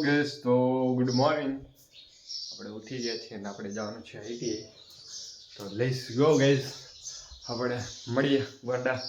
Gas તો good morning. આપણે ઉઠી ગયા છીએ અને આપણે જવાનું છે આઈટીઆઈ. તો લેટ્સ ગો ગેસ, આપણે મળીએ ગોડા.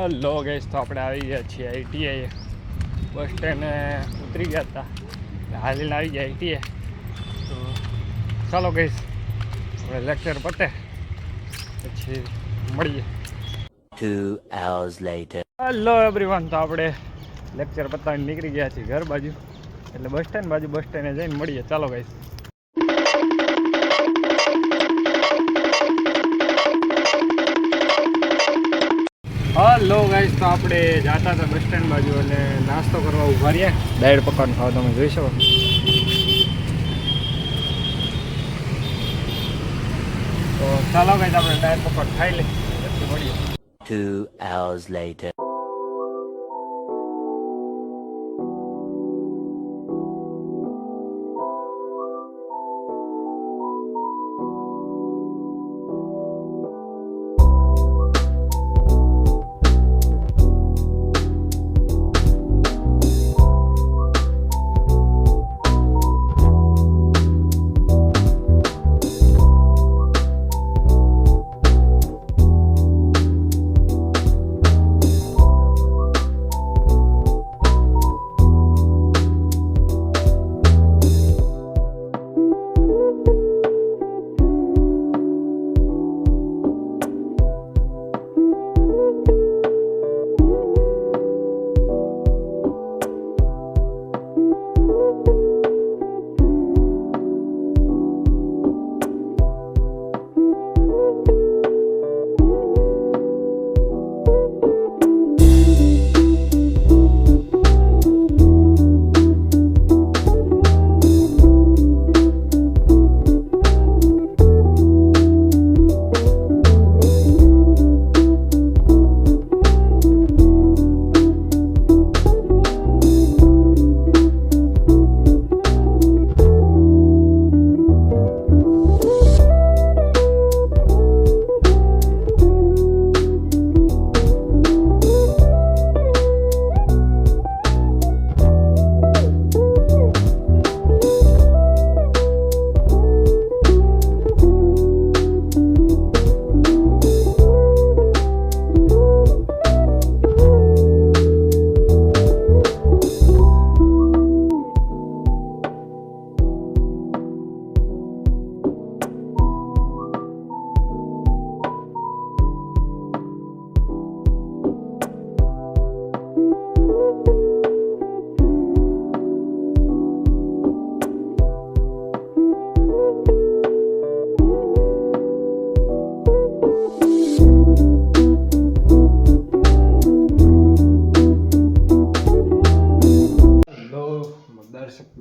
હેલો ગેસ, તો આપણે આવી ગયા છીએ આઈટીઆઈ. બસ સ્ટેન્ડે ઉતરી ગયા હતા, હાલીને આવી ગયા આઈટીઆઈ. તો ચાલો ગેસ, આપણે લેક્ચર પતે પછી મળીએ. 2 hours later. હેલો એવરીવન, તો આપણે લેક્ચર પતાવીને નીકળી ગયા છીએ ઘર બાજુ, એટલે બસ સ્ટેન્ડ બાજુ. બસ સ્ટેન્ડે જઈને મળીએ. ચાલો ગેસ. હેલો ગાઈસ, તો આપણે જતા હતા બસ સ્ટેન્ડ બાજુ અને નાસ્તો કરવા ઉભા રહ્યા. દાળ પકવાન ખાવા તમે જોઈ શકો. તો ચાલો ગાઈસ, આપણે દાળ પકવાન ખાઈ લઈએ પછી મળીએ. 2 hours later.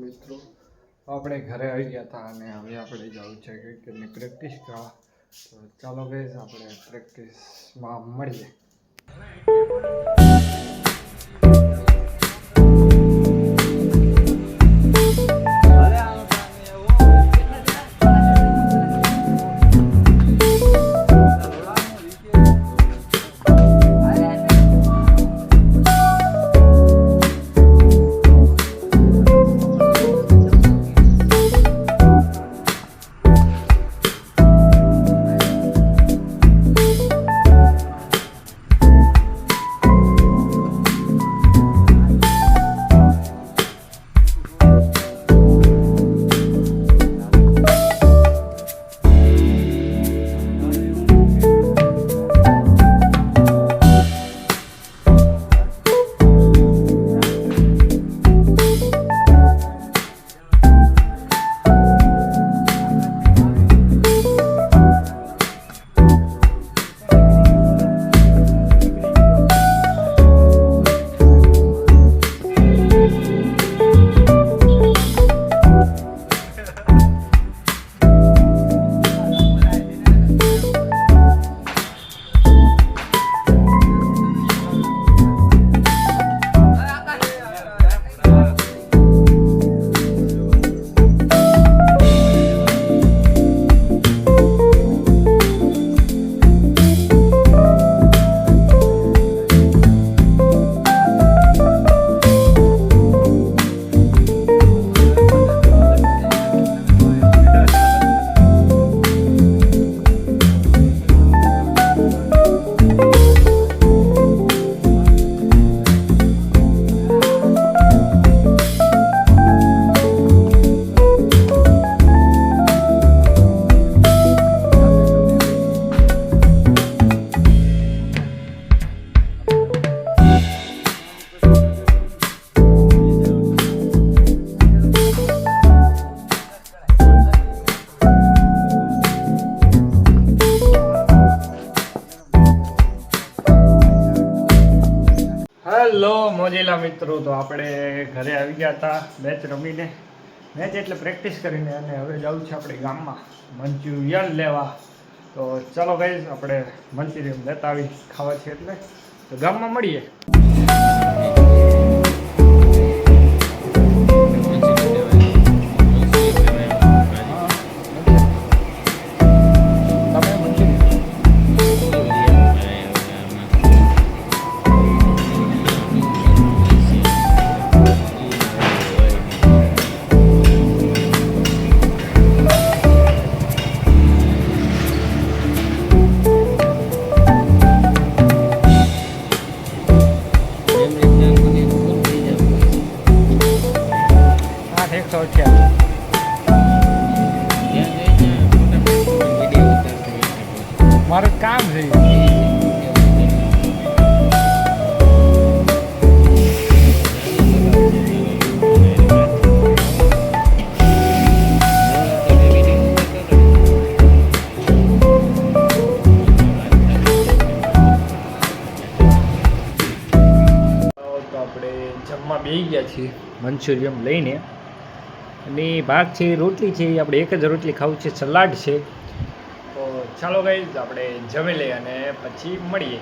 મિત્રો, આપણે ઘરે આવી ગયા હતા અને હવે આપણે જવું છે ક્રિકેટની પ્રેક્ટિસ કરવા. તો ચાલો ગઈશ, આપણે પ્રેક્ટિસમાં મળીએ. મિત્રો, તો આપણે ઘરે આવી ગયા હતા મેચ રમીને. મેચ એટલે પ્રેક્ટિસ કરીને, અને હવે જવું છે આપણે ગામમાં મંચુરિયન લેવા. તો ચાલો ગાઈઝ, આપણે મંચુરિયન લેતા આવી ખાવા છે એટલે. તો ગામમાં મળીએ. મારું કામ છે. તો આપણે જમવા બેસી ગયા છીએ મંચુરિયન લઈને, અને ભાગ છે રોટલી છે, આપણે એક જ રોટલી ખાવું છે, સલાડ છે. તો ચાલો ગાઈઝ, આપણે જમી લઈએ અને પછી મળીએ.